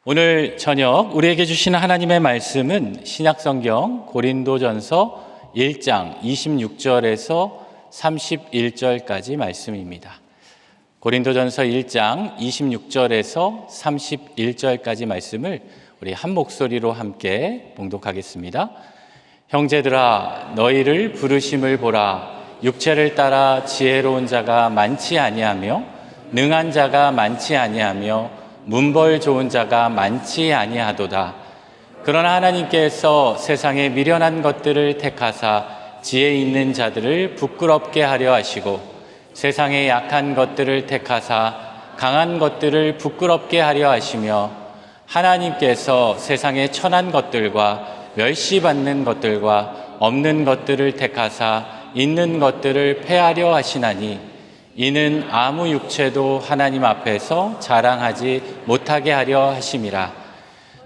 오늘 저녁 우리에게 주시는 하나님의 말씀은 신약성경 고린도전서 1장 26절에서 31절까지 말씀입니다. 고린도전서 1장 26절에서 31절까지 말씀을 우리 한 목소리로 함께 봉독하겠습니다. 형제들아, 너희를 부르심을 보라. 육체를 따라 지혜로운 자가 많지 아니하며 능한 자가 많지 아니하며 문벌 좋은 자가 많지 아니하도다. 그러나 하나님께서 세상에 미련한 것들을 택하사 지혜 있는 자들을 부끄럽게 하려 하시고 세상에 약한 것들을 택하사 강한 것들을 부끄럽게 하려 하시며 하나님께서 세상에 천한 것들과 멸시받는 것들과 없는 것들을 택하사 있는 것들을 폐하려 하시나니 이는 아무 육체도 하나님 앞에서 자랑하지 못하게 하려 하심이라.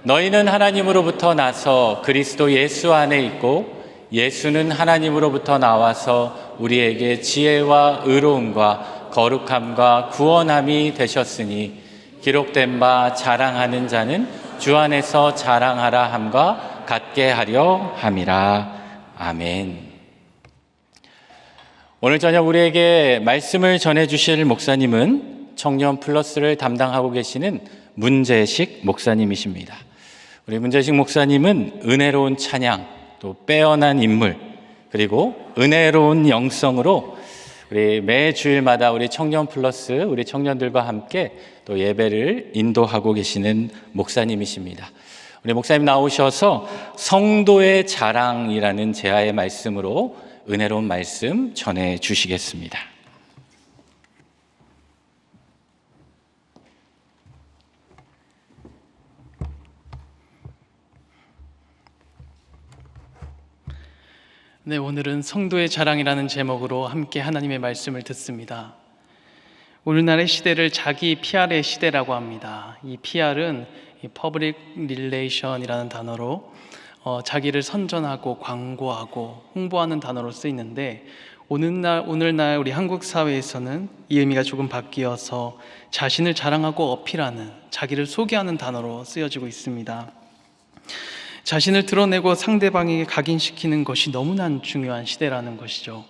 너희는 하나님으로부터 나서 그리스도 예수 안에 있고 예수는 하나님으로부터 나와서 우리에게 지혜와 의로움과 거룩함과 구원함이 되셨으니 기록된 바 자랑하는 자는 주 안에서 자랑하라 함과 같게 하려 함이라. 아멘. 오늘 저녁 우리에게 말씀을 전해주실 목사님은 청년 플러스를 담당하고 계시는 문재식 목사님이십니다. 우리 문재식 목사님은 은혜로운 찬양, 또 빼어난 인물, 그리고 은혜로운 영성으로 우리 매 주일마다 우리 청년 플러스, 우리 청년들과 함께 또 예배를 인도하고 계시는 목사님이십니다. 우리 목사님 나오셔서 성도의 자랑이라는 제아의 말씀으로 은혜로운 말씀 전해 주시겠습니다. 네, 오늘은 성도의 자랑이라는 제목으로 함께 하나님의 말씀을 듣습니다. 오늘날의 시대를 자기 PR의 시대라고 합니다. 이 PR은 Public Relation이라는 단어로 자기를 선전하고 광고하고 홍보하는 단어로 쓰이는데 오늘날 우리 한국 사회에서는 이 의미가 조금 바뀌어서 자신을 자랑하고 어필하는, 자기를 소개하는 단어로 쓰여지고 있습니다. 자신을 드러내고 상대방에게 각인시키는 것이 너무나 중요한 시대라는 것이죠.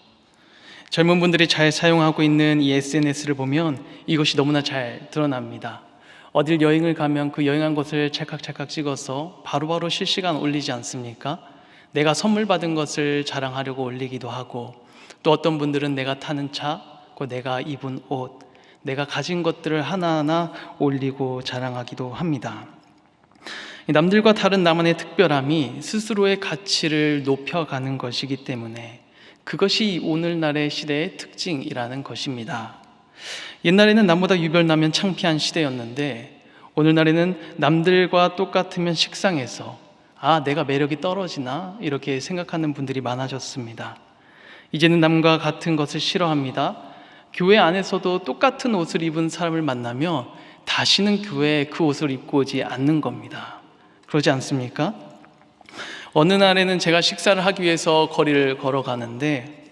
젊은 분들이 잘 사용하고 있는 이 SNS를 보면 이것이 너무나 잘 드러납니다. 어딜 여행을 가면 그 여행한 곳을 찰칵찰칵 찍어서 바로바로 실시간 올리지 않습니까? 내가 선물 받은 것을 자랑하려고 올리기도 하고, 또 어떤 분들은 내가 타는 차, 내가 입은 옷, 내가 가진 것들을 하나하나 올리고 자랑하기도 합니다. 남들과 다른 나만의 특별함이 스스로의 가치를 높여가는 것이기 때문에 그것이 오늘날의 시대의 특징이라는 것입니다. 옛날에는 남보다 유별나면 창피한 시대였는데 오늘날에는 남들과 똑같으면 식상해서 내가 매력이 떨어지나 이렇게 생각하는 분들이 많아졌습니다. 이제는 남과 같은 것을 싫어합니다. 교회 안에서도 똑같은 옷을 입은 사람을 만나면 다시는 교회에 그 옷을 입고 오지 않는 겁니다. 그러지 않습니까? 어느 날에는 제가 식사를 하기 위해서 거리를 걸어가는데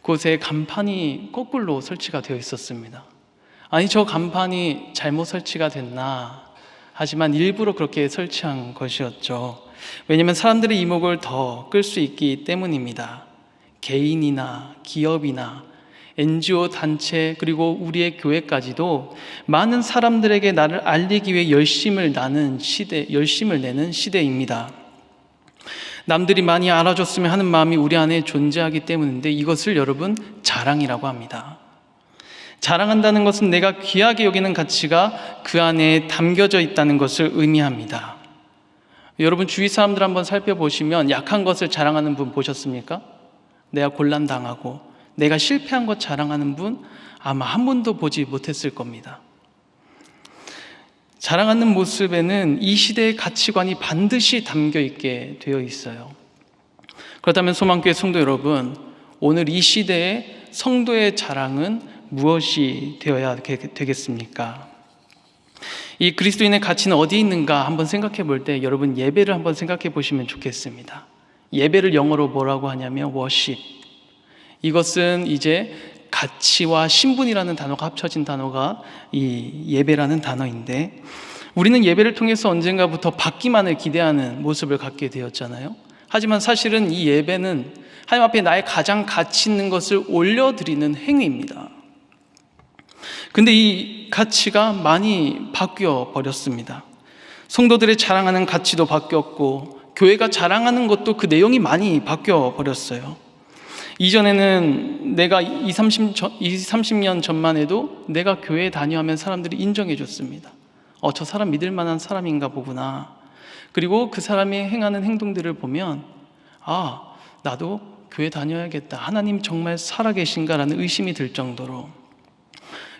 그곳에 간판이 거꾸로 설치가 되어 있었습니다. 아니, 저 간판이 잘못 설치가 됐나? 하지만 일부러 그렇게 설치한 것이었죠. 왜냐하면 사람들의 이목을 더 끌 수 있기 때문입니다. 개인이나 기업이나 NGO 단체 그리고 우리의 교회까지도 많은 사람들에게 나를 알리기 위해 열심을 내는 시대입니다. 남들이 많이 알아줬으면 하는 마음이 우리 안에 존재하기 때문인데 이것을 여러분 자랑이라고 합니다. 자랑한다는 것은 내가 귀하게 여기는 가치가 그 안에 담겨져 있다는 것을 의미합니다. 여러분 주위 사람들 한번 살펴보시면 약한 것을 자랑하는 분 보셨습니까? 내가 곤란당하고 내가 실패한 것 자랑하는 분 아마 한 번도 보지 못했을 겁니다. 자랑하는 모습에는 이 시대의 가치관이 반드시 담겨 있게 되어 있어요. 그렇다면 소망교회 성도 여러분, 오늘 이 시대의 성도의 자랑은 무엇이 되어야 되겠습니까? 이 그리스도인의 가치는 어디 있는가 한번 생각해 볼 때 여러분 예배를 한번 생각해 보시면 좋겠습니다. 예배를 영어로 뭐라고 하냐면 워십. 이것은 이제 가치와 신분이라는 단어가 합쳐진 단어가 이 예배라는 단어인데 우리는 예배를 통해서 언젠가부터 받기만을 기대하는 모습을 갖게 되었잖아요. 하지만 사실은 이 예배는 하나님 앞에 나의 가장 가치 있는 것을 올려드리는 행위입니다. 근데 이 가치가 많이 바뀌어 버렸습니다. 성도들의 자랑하는 가치도 바뀌었고 교회가 자랑하는 것도 그 내용이 많이 바뀌어 버렸어요. 이전에는 내가 30년 전만 해도 내가 교회에 다녀하면 사람들이 인정해 줬습니다. 저 사람 믿을 만한 사람인가 보구나. 그리고 그 사람이 행하는 행동들을 보면 나도 교회 다녀야겠다. 하나님 정말 살아계신가라는 의심이 들 정도로.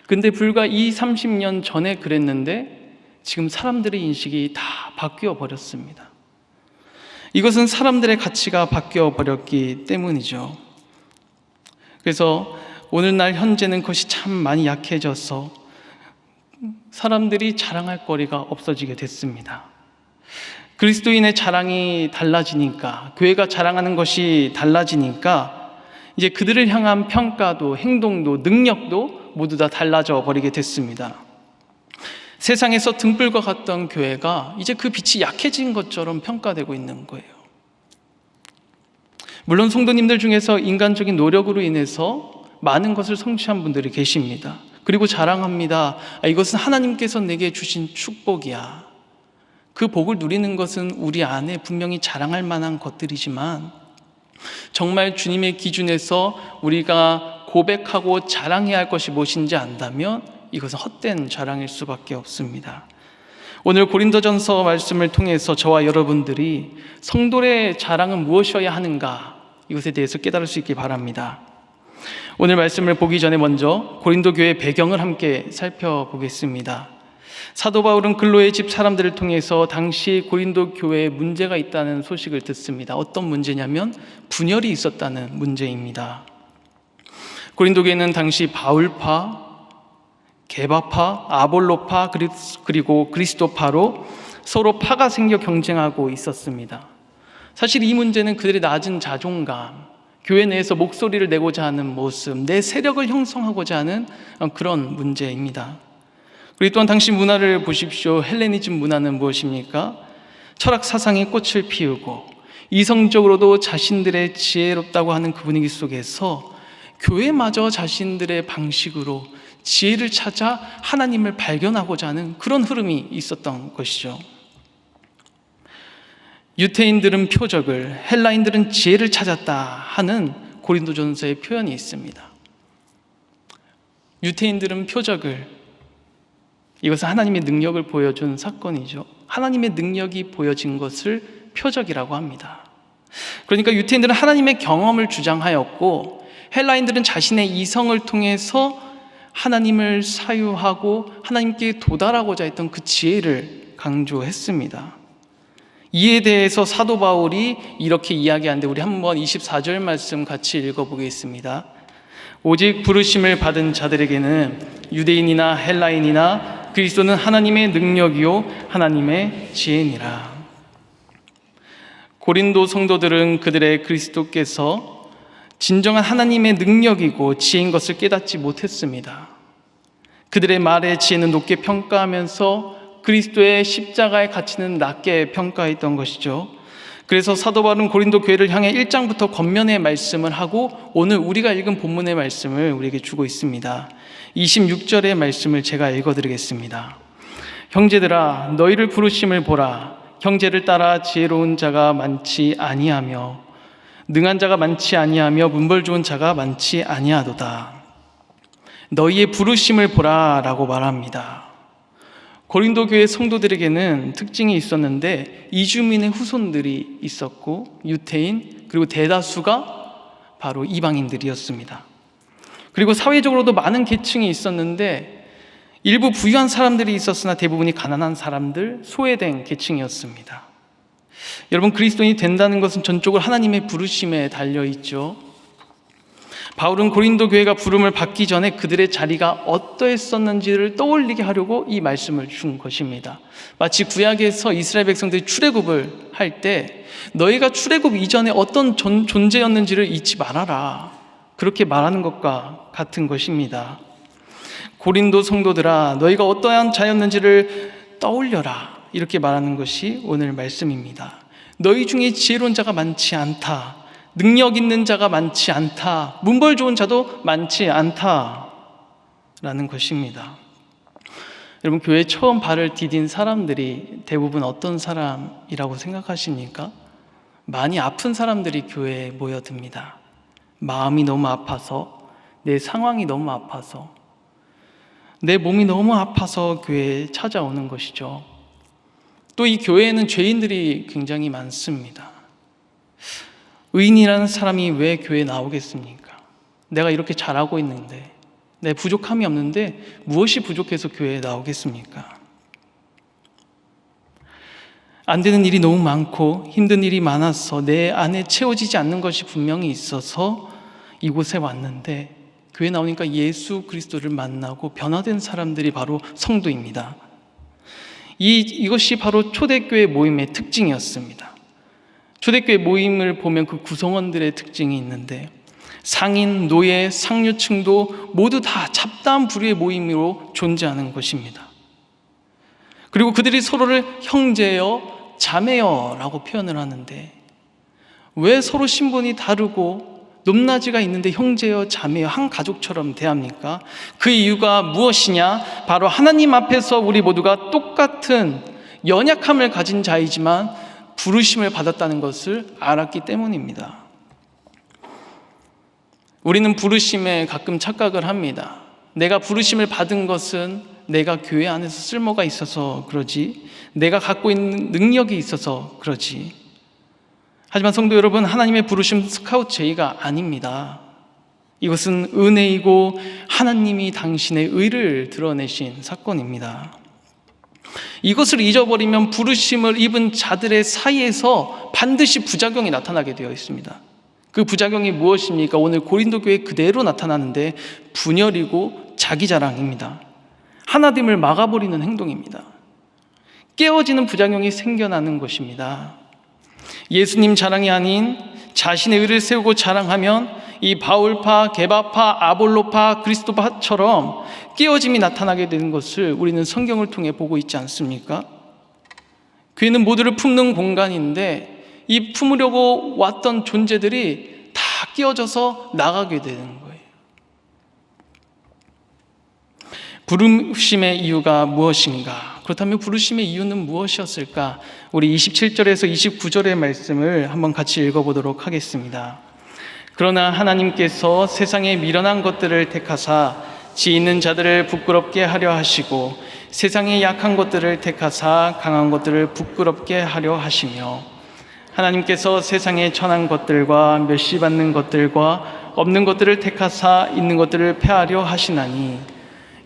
근데 불과 30년 전에 그랬는데 지금 사람들의 인식이 다 바뀌어 버렸습니다. 이것은 사람들의 가치가 바뀌어 버렸기 때문이죠. 그래서 오늘날 현재는 그것이 참 많이 약해져서 사람들이 자랑할 거리가 없어지게 됐습니다. 그리스도인의 자랑이 달라지니까, 교회가 자랑하는 것이 달라지니까 이제 그들을 향한 평가도, 행동도, 능력도 모두 다 달라져 버리게 됐습니다. 세상에서 등불과 같던 교회가 이제 그 빛이 약해진 것처럼 평가되고 있는 거예요. 물론 성도님들 중에서 인간적인 노력으로 인해서 많은 것을 성취한 분들이 계십니다. 그리고 자랑합니다. 이것은 하나님께서 내게 주신 축복이야. 그 복을 누리는 것은 우리 안에 분명히 자랑할 만한 것들이지만 정말 주님의 기준에서 우리가 고백하고 자랑해야 할 것이 무엇인지 안다면 이것은 헛된 자랑일 수밖에 없습니다. 오늘 고린도전서 말씀을 통해서 저와 여러분들이 성도의 자랑은 무엇이어야 하는가, 이것에 대해서 깨달을 수 있기 바랍니다. 오늘 말씀을 보기 전에 먼저 고린도 교회의 배경을 함께 살펴보겠습니다. 사도 바울은 근로의 집 사람들을 통해서 당시 고린도 교회에 문제가 있다는 소식을 듣습니다. 어떤 문제냐면 분열이 있었다는 문제입니다. 고린도 교회는 당시 바울파, 게바파, 아볼로파, 그리고 그리스도파로 서로 파가 생겨 경쟁하고 있었습니다. 사실 이 문제는 그들의 낮은 자존감, 교회 내에서 목소리를 내고자 하는 모습, 내 세력을 형성하고자 하는 그런 문제입니다. 그리고 또한 당시 문화를 보십시오. 헬레니즘 문화는 무엇입니까? 철학 사상이 꽃을 피우고 이성적으로도 자신들의 지혜롭다고 하는 그 분위기 속에서 교회마저 자신들의 방식으로 지혜를 찾아 하나님을 발견하고자 하는 그런 흐름이 있었던 것이죠. 유태인들은 표적을, 헬라인들은 지혜를 찾았다 하는 고린도전서의 표현이 있습니다. 유태인들은 표적을, 이것은 하나님의 능력을 보여준 사건이죠. 하나님의 능력이 보여진 것을 표적이라고 합니다. 그러니까 유태인들은 하나님의 경험을 주장하였고 헬라인들은 자신의 이성을 통해서 하나님을 사유하고 하나님께 도달하고자 했던 그 지혜를 강조했습니다. 이에 대해서 사도 바울이 이렇게 이야기하는데 우리 한번 24절 말씀 같이 읽어보겠습니다. 오직 부르심을 받은 자들에게는 유대인이나 헬라인이나 그리스도는 하나님의 능력이요 하나님의 지혜니라. 고린도 성도들은 그들의 그리스도께서 진정한 하나님의 능력이고 지혜인 것을 깨닫지 못했습니다. 그들의 말의 지혜는 높게 평가하면서 그리스도의 십자가의 가치는 낮게 평가했던 것이죠. 그래서 사도 바울은 고린도 교회를 향해 1장부터 겉면의 말씀을 하고 오늘 우리가 읽은 본문의 말씀을 우리에게 주고 있습니다. 26절의 말씀을 제가 읽어드리겠습니다. 형제들아 너희를 부르심을 보라. 형제를 따라 지혜로운 자가 많지 아니하며 능한 자가 많지 아니하며 문벌 좋은 자가 많지 아니하도다. 너희의 부르심을 보라 라고 말합니다. 고린도 교회 성도들에게는 특징이 있었는데 이주민의 후손들이 있었고 유태인 그리고 대다수가 바로 이방인들이었습니다. 그리고 사회적으로도 많은 계층이 있었는데 일부 부유한 사람들이 있었으나 대부분이 가난한 사람들, 소외된 계층이었습니다. 여러분, 그리스도인이 된다는 것은 전적으로 하나님의 부르심에 달려있죠. 바울은 고린도 교회가 부름을 받기 전에 그들의 자리가 어떠했었는지를 떠올리게 하려고 이 말씀을 준 것입니다. 마치 구약에서 이스라엘 백성들이 출애굽을 할 때 너희가 출애굽 이전에 어떤 존재였는지를 잊지 말아라, 그렇게 말하는 것과 같은 것입니다. 고린도 성도들아 너희가 어떠한 자였는지를 떠올려라. 이렇게 말하는 것이 오늘 말씀입니다. 너희 중에 지혜로운 자가 많지 않다. 능력 있는 자가 많지 않다. 문벌 좋은 자도 많지 않다. 라는 것입니다. 여러분, 교회 처음 발을 디딘 사람들이 대부분 어떤 사람이라고 생각하십니까? 많이 아픈 사람들이 교회에 모여듭니다. 마음이 너무 아파서, 내 상황이 너무 아파서, 내 몸이 너무 아파서 교회에 찾아오는 것이죠. 또 이 교회에는 죄인들이 굉장히 많습니다. 의인이라는 사람이 왜 교회에 나오겠습니까? 내가 이렇게 잘하고 있는데, 내 부족함이 없는데 무엇이 부족해서 교회에 나오겠습니까? 안 되는 일이 너무 많고 힘든 일이 많아서 내 안에 채워지지 않는 것이 분명히 있어서 이곳에 왔는데, 교회 나오니까 예수 그리스도를 만나고 변화된 사람들이 바로 성도입니다. 이것이 바로 초대교회 모임의 특징이었습니다. 초대교회 모임을 보면 그 구성원들의 특징이 있는데, 상인, 노예, 상류층도 모두 다 잡다한 부류의 모임으로 존재하는 것입니다. 그리고 그들이 서로를 형제여, 자매여 라고 표현을 하는데, 왜 서로 신분이 다르고 높낮이가 있는데 형제여, 자매여, 한 가족처럼 대합니까? 그 이유가 무엇이냐? 바로 하나님 앞에서 우리 모두가 똑같은 연약함을 가진 자이지만 부르심을 받았다는 것을 알았기 때문입니다. 우리는 부르심에 가끔 착각을 합니다. 내가 부르심을 받은 것은 내가 교회 안에서 쓸모가 있어서 그러지, 내가 갖고 있는 능력이 있어서 그러지. 하지만 성도 여러분, 하나님의 부르심 스카우트 제의가 아닙니다. 이것은 은혜이고 하나님이 당신의 의를 드러내신 사건입니다. 이것을 잊어버리면 부르심을 입은 자들의 사이에서 반드시 부작용이 나타나게 되어 있습니다. 그 부작용이 무엇입니까? 오늘 고린도 교회에 그대로 나타나는데, 분열이고 자기자랑입니다. 하나님을 막아버리는 행동입니다. 깨어지는 부작용이 생겨나는 것입니다. 예수님 자랑이 아닌 자신의 의를 세우고 자랑하면 이 바울파, 게바파, 아볼로파, 그리스도파처럼 깨어짐이 나타나게 되는 것을 우리는 성경을 통해 보고 있지 않습니까? 교회는 모두를 품는 공간인데, 이 품으려고 왔던 존재들이 다 끼어져서 나가게 되는 거예요. 부르심의 이유가 무엇인가? 그렇다면 부르심의 이유는 무엇이었을까? 우리 27절에서 29절의 말씀을 한번 같이 읽어보도록 하겠습니다. 그러나 하나님께서 세상에 미련한 것들을 택하사 지 있는 자들을 부끄럽게 하려 하시고, 세상에 약한 것들을 택하사 강한 것들을 부끄럽게 하려 하시며, 하나님께서 세상에 천한 것들과 멸시받는 것들과 없는 것들을 택하사 있는 것들을 폐하려 하시나니,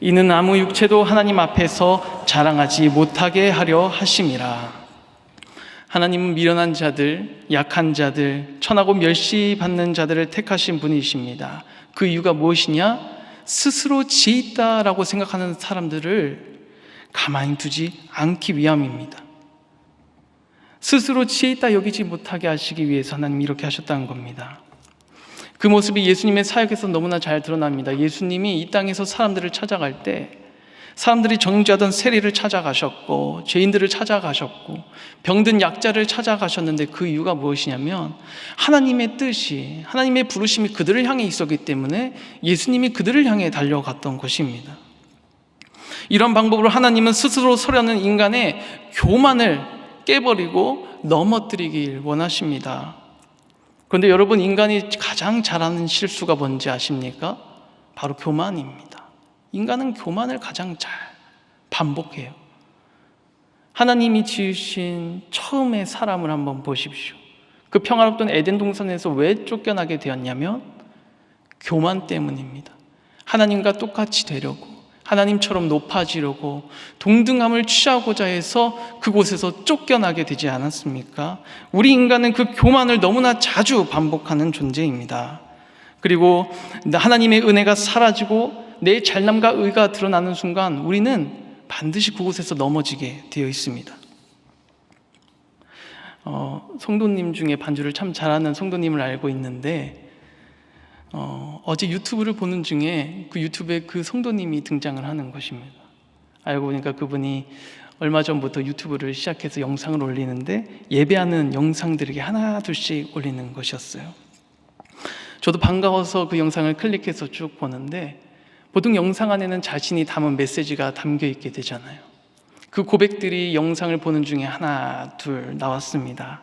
이는 아무 육체도 하나님 앞에서 자랑하지 못하게 하려 하심이라. 하나님은 미련한 자들, 약한 자들, 천하고 멸시받는 자들을 택하신 분이십니다. 그 이유가 무엇이냐? 스스로 지혜 있다라고 생각하는 사람들을 가만히 두지 않기 위함입니다. 스스로 지혜 있다 여기지 못하게 하시기 위해서 하나님이 이렇게 하셨다는 겁니다. 그 모습이 예수님의 사역에서 너무나 잘 드러납니다. 예수님이 이 땅에서 사람들을 찾아갈 때, 사람들이 정죄하던 세리를 찾아가셨고, 죄인들을 찾아가셨고, 병든 약자를 찾아가셨는데, 그 이유가 무엇이냐면 하나님의 뜻이, 하나님의 부르심이 그들을 향해 있었기 때문에 예수님이 그들을 향해 달려갔던 것입니다. 이런 방법으로 하나님은 스스로 서려는 인간의 교만을 깨버리고 넘어뜨리길 원하십니다. 그런데 여러분, 인간이 가장 잘하는 실수가 뭔지 아십니까? 바로 교만입니다. 인간은 교만을 가장 잘 반복해요. 하나님이 지으신 처음의 사람을 한번 보십시오. 그 평화롭던 에덴 동산에서 왜 쫓겨나게 되었냐면 교만 때문입니다. 하나님과 똑같이 되려고, 하나님처럼 높아지려고 동등함을 취하고자 해서 그곳에서 쫓겨나게 되지 않았습니까? 우리 인간은 그 교만을 너무나 자주 반복하는 존재입니다. 그리고 하나님의 은혜가 사라지고 내 잘남과 의가 드러나는 순간 우리는 반드시 그곳에서 넘어지게 되어 있습니다. 성도님 중에 반주를 참 잘하는 성도님을 알고 있는데, 어제 유튜브를 보는 중에 그 유튜브에 그 성도님이 등장을 하는 것입니다. 알고 보니까 그분이 얼마 전부터 유튜브를 시작해서 영상을 올리는데 예배하는 영상들에게 하나 둘씩 올리는 것이었어요. 저도 반가워서 그 영상을 클릭해서 쭉 보는데 보통 영상 안에는 자신이 담은 메시지가 담겨 있게 되잖아요. 그 고백들이 영상을 보는 중에 하나 둘 나왔습니다.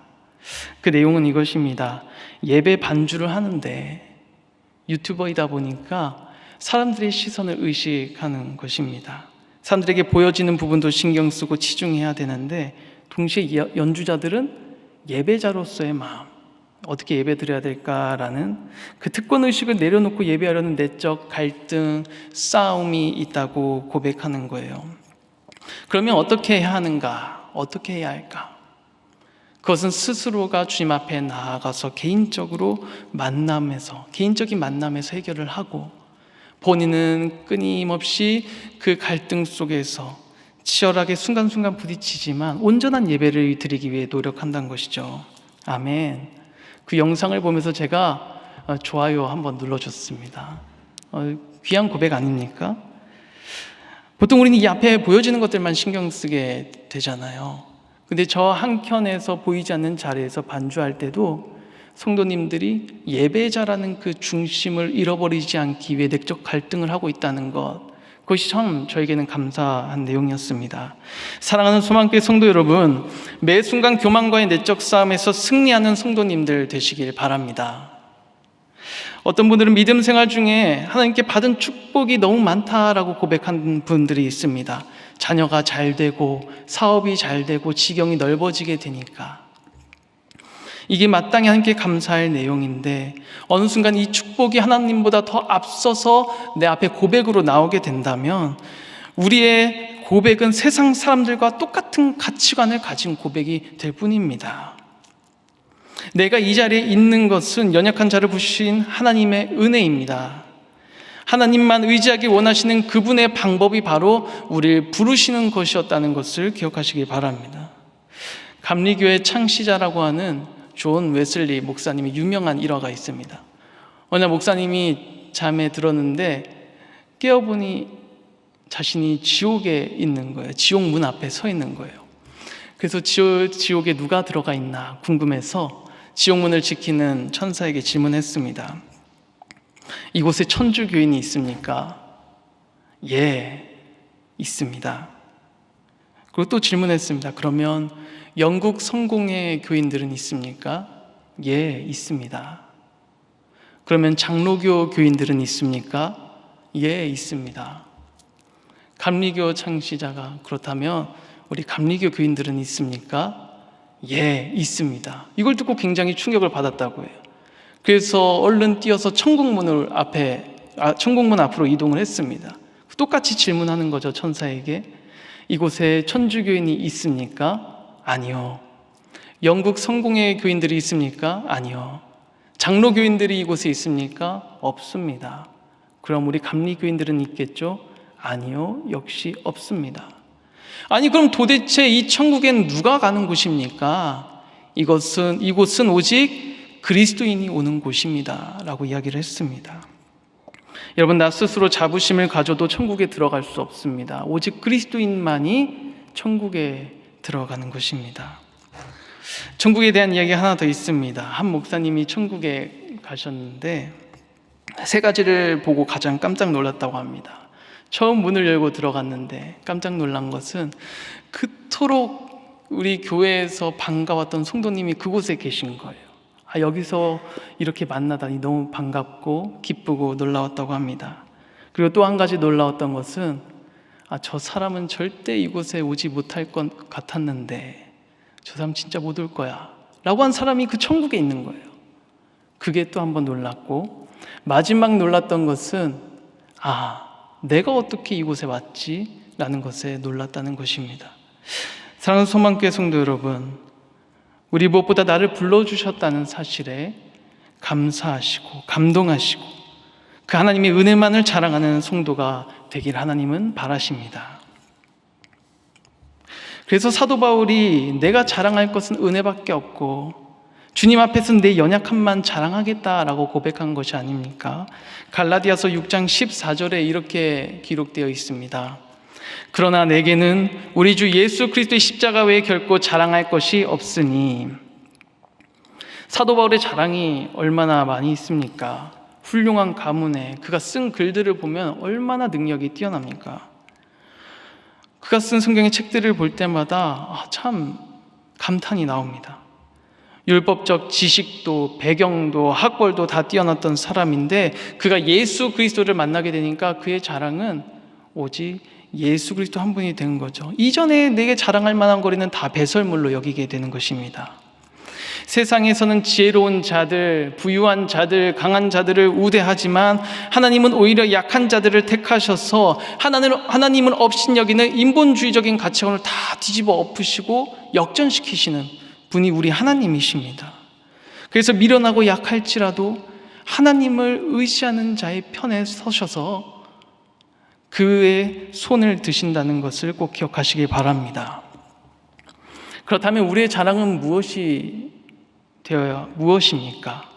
그 내용은 이것입니다. 예배 반주를 하는데 유튜버이다 보니까 사람들의 시선을 의식하는 것입니다. 사람들에게 보여지는 부분도 신경 쓰고 치중해야 되는데 동시에 연주자들은 예배자로서의 마음, 어떻게 예배 드려야 될까라는 그 특권의식을 내려놓고 예배하려는 내적 갈등, 싸움이 있다고 고백하는 거예요. 그러면 어떻게 해야 하는가? 어떻게 해야 할까? 그것은 스스로가 주님 앞에 나아가서 개인적인 만남에서 해결을 하고 본인은 끊임없이 그 갈등 속에서 치열하게 순간순간 부딪히지만 온전한 예배를 드리기 위해 노력한다는 것이죠. 아멘. 그 영상을 보면서 제가 좋아요 한번 눌러줬습니다. 귀한 고백 아닙니까? 보통 우리는 이 앞에 보여지는 것들만 신경 쓰게 되잖아요. 근데 저 한켠에서 보이지 않는 자리에서 반주할 때도 성도님들이 예배자라는 그 중심을 잃어버리지 않기 위해 내적 갈등을 하고 있다는 것, 그것이 참 저에게는 감사한 내용이었습니다. 사랑하는 소망교회 성도 여러분, 매 순간 교만과의 내적 싸움에서 승리하는 성도님들 되시길 바랍니다. 어떤 분들은 믿음 생활 중에 하나님께 받은 축복이 너무 많다라고 고백하는 분들이 있습니다. 자녀가 잘 되고 사업이 잘 되고 지경이 넓어지게 되니까 이게 마땅히 하나님께 감사할 내용인데 어느 순간 이 축복이 하나님보다 더 앞서서 내 앞에 고백으로 나오게 된다면 우리의 고백은 세상 사람들과 똑같은 가치관을 가진 고백이 될 뿐입니다. 내가 이 자리에 있는 것은 연약한 자를 부르신 하나님의 은혜입니다. 하나님만 의지하기 원하시는 그분의 방법이 바로 우리를 부르시는 것이었다는 것을 기억하시기 바랍니다. 감리교회 창시자라고 하는 존 웨슬리 목사님의 유명한 일화가 있습니다. 어느 날 목사님이 잠에 들었는데 깨어보니 자신이 지옥에 있는 거예요. 지옥 문 앞에 서 있는 거예요. 그래서 지옥에 누가 들어가 있나 궁금해서 지옥문을 지키는 천사에게 질문했습니다. 이곳에 천주교인이 있습니까? 예, 있습니다. 그리고 또 질문했습니다. 그러면 영국 성공회 교인들은 있습니까? 예, 있습니다. 그러면 장로교 교인들은 있습니까? 예, 있습니다. 감리교 창시자가 그렇다면 우리 감리교 교인들은 있습니까? 예, 있습니다. 이걸 듣고 굉장히 충격을 받았다고 해요. 그래서 얼른 뛰어서 천국문 앞으로 이동을 했습니다. 똑같이 질문하는 거죠, 천사에게. 이곳에 천주교인이 있습니까? 아니요. 영국 성공회 교인들이 있습니까? 아니요. 장로교인들이 이곳에 있습니까? 없습니다. 그럼 우리 감리교인들은 있겠죠? 아니요. 역시 없습니다. 아니 그럼 도대체 이 천국엔 누가 가는 곳입니까? 이곳은 오직 그리스도인이 오는 곳입니다 라고 이야기를 했습니다. 여러분, 나 스스로 자부심을 가져도 천국에 들어갈 수 없습니다. 오직 그리스도인만이 천국에 들어가는 것입니다. 천국에 대한 이야기 하나 더 있습니다. 한 목사님이 천국에 가셨는데 3가지를 보고 가장 깜짝 놀랐다고 합니다. 처음 문을 열고 들어갔는데 깜짝 놀란 것은 그토록 우리 교회에서 반가웠던 성도님이 그곳에 계신 거예요. 여기서 이렇게 만나다니 너무 반갑고 기쁘고 놀라웠다고 합니다. 그리고 또 한 가지 놀라웠던 것은 저 사람은 절대 이곳에 오지 못할 것 같았는데 저 사람 진짜 못 올 거야 라고 한 사람이 그 천국에 있는 거예요. 그게 또 한 번 놀랐고, 마지막 놀랐던 것은 내가 어떻게 이곳에 왔지? 라는 것에 놀랐다는 것입니다. 사랑하는 소망교회 성도 여러분, 우리 무엇보다 나를 불러주셨다는 사실에 감사하시고 감동하시고 그 하나님의 은혜만을 자랑하는 성도가 되길 하나님은 바라십니다. 그래서 사도 바울이 내가 자랑할 것은 은혜밖에 없고 주님 앞에서 내 연약함만 자랑하겠다라고 고백한 것이 아닙니까? 갈라디아서 6장 14절에 이렇게 기록되어 있습니다. 그러나 내게는 우리 주 예수 그리스도의 십자가 외에 결코 자랑할 것이 없으니. 사도 바울의 자랑이 얼마나 많이 있습니까? 훌륭한 가문에 그가 쓴 글들을 보면 얼마나 능력이 뛰어납니까? 그가 쓴 성경의 책들을 볼 때마다 참 감탄이 나옵니다. 율법적 지식도 배경도 학벌도 다 뛰어났던 사람인데 그가 예수 그리스도를 만나게 되니까 그의 자랑은 오직 예수 그리스도 한 분이 된 거죠. 이전에 내게 자랑할 만한 거리는 다 배설물로 여기게 되는 것입니다. 세상에서는 지혜로운 자들, 부유한 자들, 강한 자들을 우대하지만 하나님은 오히려 약한 자들을 택하셔서 하나님을 업신여기는 인본주의적인 가치관을 다 뒤집어 엎으시고 역전시키시는 분이 우리 하나님이십니다. 그래서 미련하고 약할지라도 하나님을 의지하는 자의 편에 서셔서 그의 손을 드신다는 것을 꼭 기억하시기 바랍니다. 그렇다면 우리의 자랑은 무엇입니까?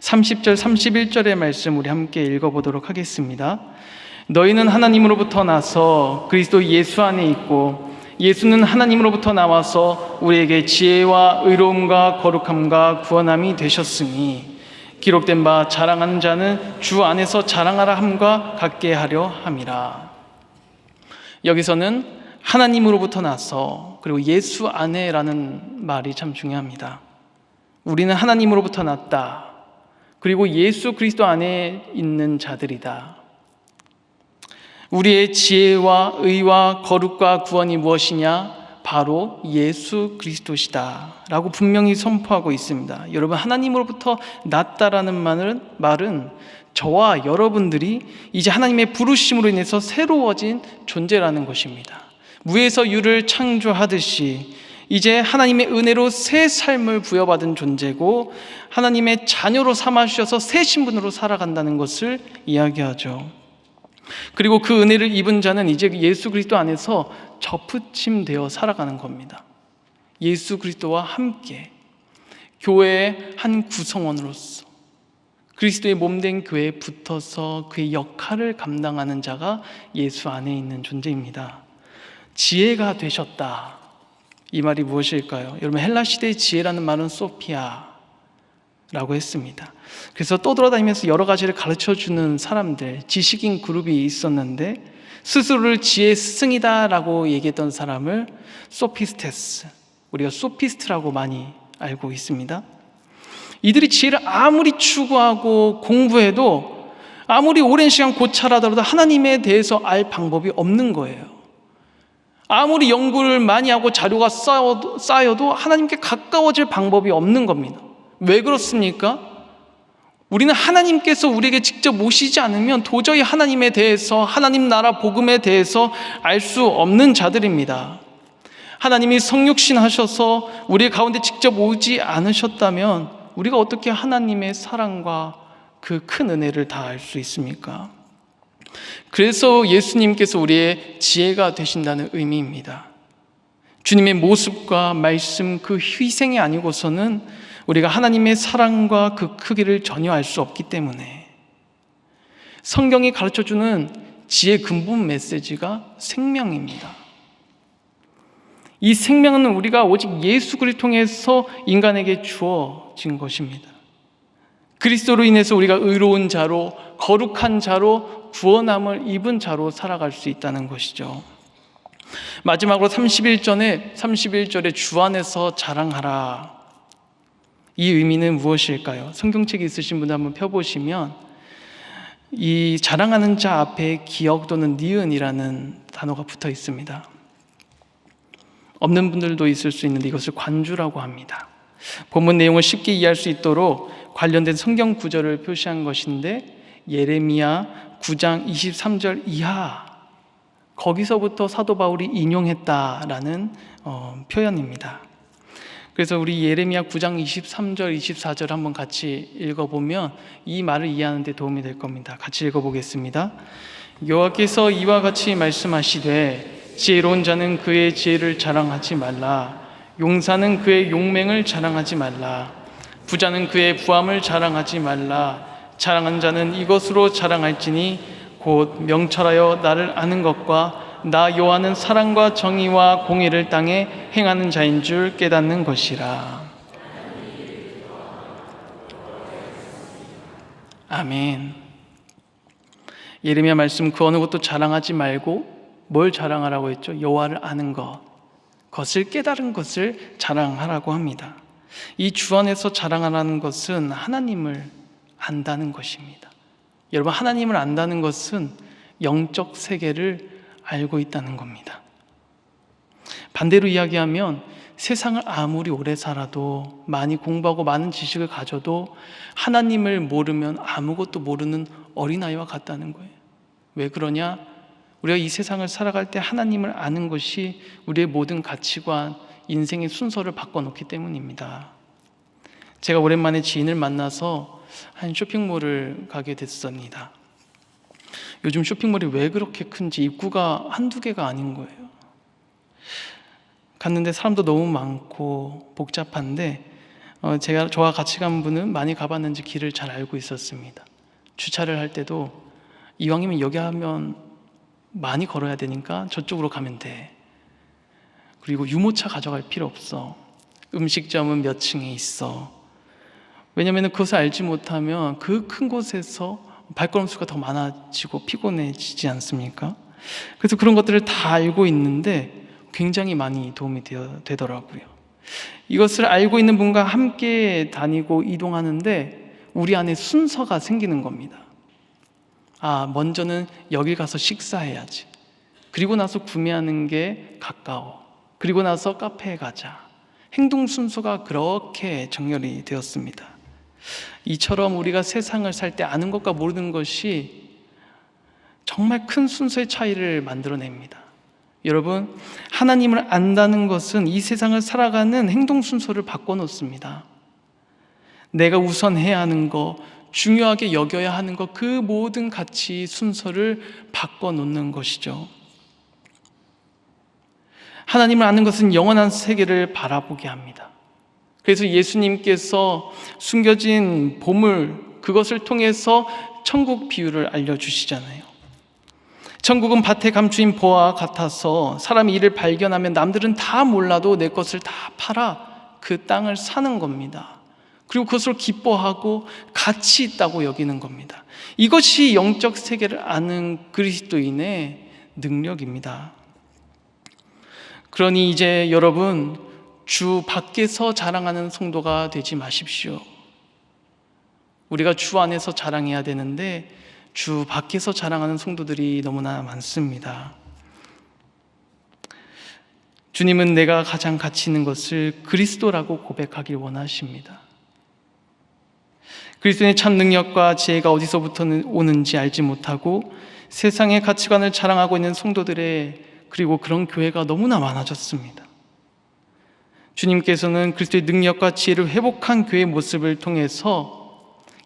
30절 31절의 말씀 우리 함께 읽어보도록 하겠습니다. 너희는 하나님으로부터 나서 그리스도 예수 안에 있고 예수는 하나님으로부터 나와서 우리에게 지혜와 의로움과 거룩함과 구원함이 되셨으니 기록된 바 자랑하는 자는 주 안에서 자랑하라 함과 같게 하려 함이라. 여기서는 하나님으로부터 나서 그리고 예수 안에라는 말이 참 중요합니다. 우리는 하나님으로부터 났다. 그리고 예수 그리스도 안에 있는 자들이다. 우리의 지혜와 의와 거룩과 구원이 무엇이냐? 바로 예수 그리스도시다 라고 분명히 선포하고 있습니다. 여러분, 하나님으로부터 났다라는 말은 저와 여러분들이 이제 하나님의 부르심으로 인해서 새로워진 존재라는 것입니다. 무에서 유를 창조하듯이 이제 하나님의 은혜로 새 삶을 부여받은 존재고 하나님의 자녀로 삼아주셔서 새 신분으로 살아간다는 것을 이야기하죠. 그리고 그 은혜를 입은 자는 이제 예수 그리스도 안에서 접붙임되어 살아가는 겁니다. 예수 그리스도와 함께 교회의 한 구성원으로서 그리스도의 몸된 교회에 붙어서 그의 역할을 감당하는 자가 예수 안에 있는 존재입니다. 지혜가 되셨다. 이 말이 무엇일까요? 여러분, 헬라 시대의 지혜라는 말은 소피아라고 했습니다. 그래서 떠돌아다니면서 여러 가지를 가르쳐주는 사람들, 지식인 그룹이 있었는데 스스로를 지혜의 스승이다라고 얘기했던 사람을 소피스테스, 우리가 소피스트라고 많이 알고 있습니다. 이들이 지혜를 아무리 추구하고 공부해도 아무리 오랜 시간 고찰하더라도 하나님에 대해서 알 방법이 없는 거예요. 아무리 연구를 많이 하고 자료가 쌓여도 하나님께 가까워질 방법이 없는 겁니다. 왜 그렇습니까? 우리는 하나님께서 우리에게 직접 오시지 않으면 도저히 하나님에 대해서, 하나님 나라 복음에 대해서 알 수 없는 자들입니다. 하나님이 성육신 하셔서 우리 가운데 직접 오지 않으셨다면 우리가 어떻게 하나님의 사랑과 그 큰 은혜를 다 알 수 있습니까? 그래서 예수님께서 우리의 지혜가 되신다는 의미입니다. 주님의 모습과 말씀, 그 희생이 아니고서는 우리가 하나님의 사랑과 그 크기를 전혀 알 수 없기 때문에 성경이 가르쳐주는 지혜의 근본 메시지가 생명입니다. 이 생명은 우리가 오직 예수 그리스도를 통해서 인간에게 주어진 것입니다. 그리스도로 인해서 우리가 의로운 자로, 거룩한 자로, 구원함을 입은 자로 살아갈 수 있다는 것이죠. 마지막으로 31절에 주 안에서 자랑하라. 이 의미는 무엇일까요? 성경책이 있으신 분들 한번 펴보시면 이 자랑하는 자 앞에 기역 또는 니은이라는 단어가 붙어 있습니다. 없는 분들도 있을 수 있는데 이것을 관주라고 합니다. 본문 내용을 쉽게 이해할 수 있도록 관련된 성경 구절을 표시한 것인데 예레미야 9장 23절 이하, 거기서부터 사도 바울이 인용했다라는 표현입니다. 그래서 우리 예레미야 9장 23절 24절 한번 같이 읽어보면 이 말을 이해하는 데 도움이 될 겁니다. 같이 읽어보겠습니다. 여호와께서 이와 같이 말씀하시되 지혜로운 자는 그의 지혜를 자랑하지 말라. 용사는 그의 용맹을 자랑하지 말라. 부자는 그의 부함을 자랑하지 말라. 자랑한 자는 이것으로 자랑할지니 곧 명철하여 나를 아는 것과 나 요한은 사랑과 정의와 공의를 땅에 행하는 자인 줄 깨닫는 것이라. 아멘. 예레미야 말씀 그 어느 것도 자랑하지 말고 뭘 자랑하라고 했죠? 여호와를 아는 것, 것을 깨달은 것을 자랑하라고 합니다. 이 주 안에서 자랑하라는 것은 하나님을 안다는 것입니다. 여러분, 하나님을 안다는 것은 영적 세계를 알고 있다는 겁니다. 반대로 이야기하면 세상을 아무리 오래 살아도 많이 공부하고 많은 지식을 가져도 하나님을 모르면 아무것도 모르는 어린아이와 같다는 거예요. 왜 그러냐? 우리가 이 세상을 살아갈 때 하나님을 아는 것이 우리의 모든 가치관, 인생의 순서를 바꿔놓기 때문입니다. 제가 오랜만에 지인을 만나서 한 쇼핑몰을 가게 됐습니다. 요즘 쇼핑몰이 왜 그렇게 큰지 입구가 한두 개가 아닌 거예요. 갔는데 사람도 너무 많고 복잡한데 저와 같이 간 분은 많이 가봤는지 길을 잘 알고 있었습니다. 주차를 할 때도 이왕이면 여기 하면 많이 걸어야 되니까 저쪽으로 가면 돼. 그리고 유모차 가져갈 필요 없어. 음식점은 몇 층에 있어. 왜냐하면 그것을 알지 못하면 그 큰 곳에서 발걸음 수가 더 많아지고 피곤해지지 않습니까? 그래서 그런 것들을 다 알고 있는데 굉장히 많이 도움이 되더라고요. 이것을 알고 있는 분과 함께 다니고 이동하는데 우리 안에 순서가 생기는 겁니다. 먼저는 여기 가서 식사해야지. 그리고 나서 구매하는 게 가까워. 그리고 나서 카페에 가자. 행동 순서가 그렇게 정렬이 되었습니다. 이처럼 우리가 세상을 살 때 아는 것과 모르는 것이 정말 큰 순서의 차이를 만들어냅니다. 여러분, 하나님을 안다는 것은 이 세상을 살아가는 행동 순서를 바꿔놓습니다. 내가 우선 해야 하는 것, 중요하게 여겨야 하는 것, 그 모든 가치 순서를 바꿔놓는 것이죠. 하나님을 아는 것은 영원한 세계를 바라보게 합니다. 그래서 예수님께서 숨겨진 보물, 그것을 통해서 천국 비유를 알려주시잖아요. 천국은 밭에 감추인 보화와 같아서 사람이 이를 발견하면 남들은 다 몰라도 내 것을 다 팔아 그 땅을 사는 겁니다. 그리고 그것을 기뻐하고 가치 있다고 여기는 겁니다. 이것이 영적 세계를 아는 그리스도인의 능력입니다. 그러니 이제 여러분, 주 밖에서 자랑하는 성도가 되지 마십시오. 우리가 주 안에서 자랑해야 되는데 주 밖에서 자랑하는 성도들이 너무나 많습니다. 주님은 내가 가장 가치 있는 것을 그리스도라고 고백하길 원하십니다. 그리스도의 참 능력과 지혜가 어디서부터 오는지 알지 못하고 세상의 가치관을 자랑하고 있는 성도들의, 그리고 그런 교회가 너무나 많아졌습니다. 주님께서는 그리스도의 능력과 지혜를 회복한 교회의 모습을 통해서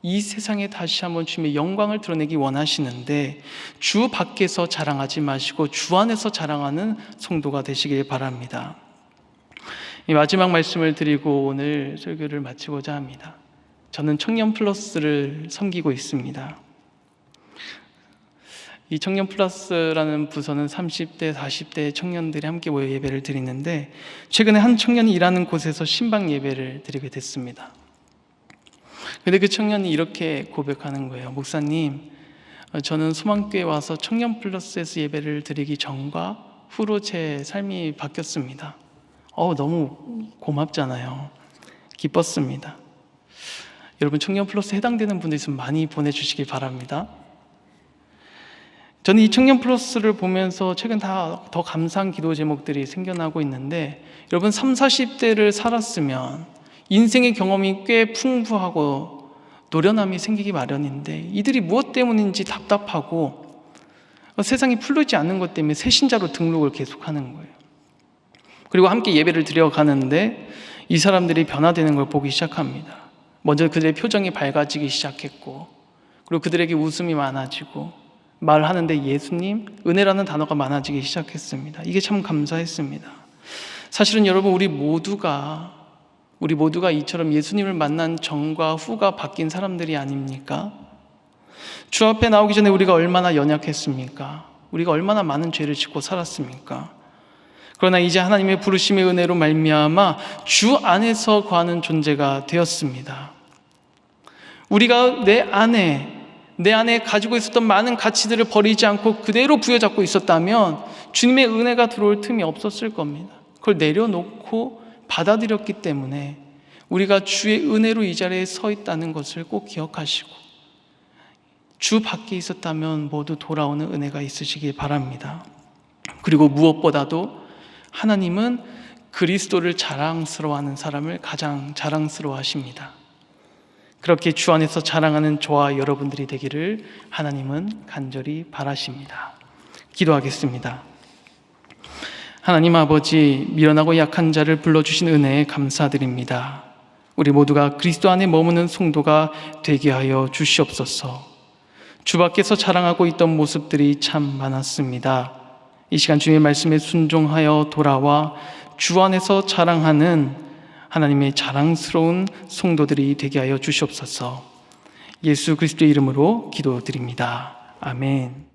이 세상에 다시 한번 주님의 영광을 드러내기 원하시는데 주 밖에서 자랑하지 마시고 주 안에서 자랑하는 성도가 되시길 바랍니다. 이 마지막 말씀을 드리고 오늘 설교를 마치고자 합니다. 저는 청년 플러스를 섬기고 있습니다. 이 청년 플러스라는 부서는 30대, 40대 청년들이 함께 모여 예배를 드리는데 최근에 한 청년이 일하는 곳에서 신방 예배를 드리게 됐습니다. 근데 그 청년이 이렇게 고백하는 거예요. 목사님, 저는 소망교회 와서 청년 플러스에서 예배를 드리기 전과 후로 제 삶이 바뀌었습니다. 너무 고맙잖아요. 기뻤습니다. 여러분, 청년 플러스 해당되는 분들 있으면 많이 보내주시기 바랍니다. 저는 이 청년 플러스를 보면서 최근 더 감사한 기도 제목들이 생겨나고 있는데, 여러분 30, 40대를 살았으면 인생의 경험이 꽤 풍부하고 노련함이 생기기 마련인데 이들이 무엇 때문인지 답답하고 세상이 풀리지 않는 것 때문에 새신자로 등록을 계속하는 거예요. 그리고 함께 예배를 드려가는데 이 사람들이 변화되는 걸 보기 시작합니다. 먼저 그들의 표정이 밝아지기 시작했고, 그리고 그들에게 웃음이 많아지고, 말하는데 예수님, 은혜라는 단어가 많아지기 시작했습니다. 이게 참 감사했습니다. 사실은 여러분, 우리 모두가 이처럼 예수님을 만난 전과 후가 바뀐 사람들이 아닙니까? 주 앞에 나오기 전에 우리가 얼마나 연약했습니까? 우리가 얼마나 많은 죄를 짓고 살았습니까? 그러나 이제 하나님의 부르심의 은혜로 말미암아 주 안에서 거하는 존재가 되었습니다. 우리가 내 안에 가지고 있었던 많은 가치들을 버리지 않고 그대로 부여잡고 있었다면 주님의 은혜가 들어올 틈이 없었을 겁니다. 그걸 내려놓고 받아들였기 때문에 우리가 주의 은혜로 이 자리에 서 있다는 것을 꼭 기억하시고 주 밖에 있었다면 모두 돌아오는 은혜가 있으시길 바랍니다. 그리고 무엇보다도 하나님은 그리스도를 자랑스러워하는 사람을 가장 자랑스러워하십니다. 그렇게 주 안에서 자랑하는 저와 여러분들이 되기를 하나님은 간절히 바라십니다. 기도하겠습니다. 하나님 아버지, 미련하고 약한 자를 불러주신 은혜에 감사드립니다. 우리 모두가 그리스도 안에 머무는 성도가 되게 하여 주시옵소서. 주 밖에서 자랑하고 있던 모습들이 참 많았습니다. 이 시간 주님의 말씀에 순종하여 돌아와 주 안에서 자랑하는 하나님의 자랑스러운 성도들이 되게 하여 주시옵소서. 예수 그리스도의 이름으로 기도드립니다. 아멘.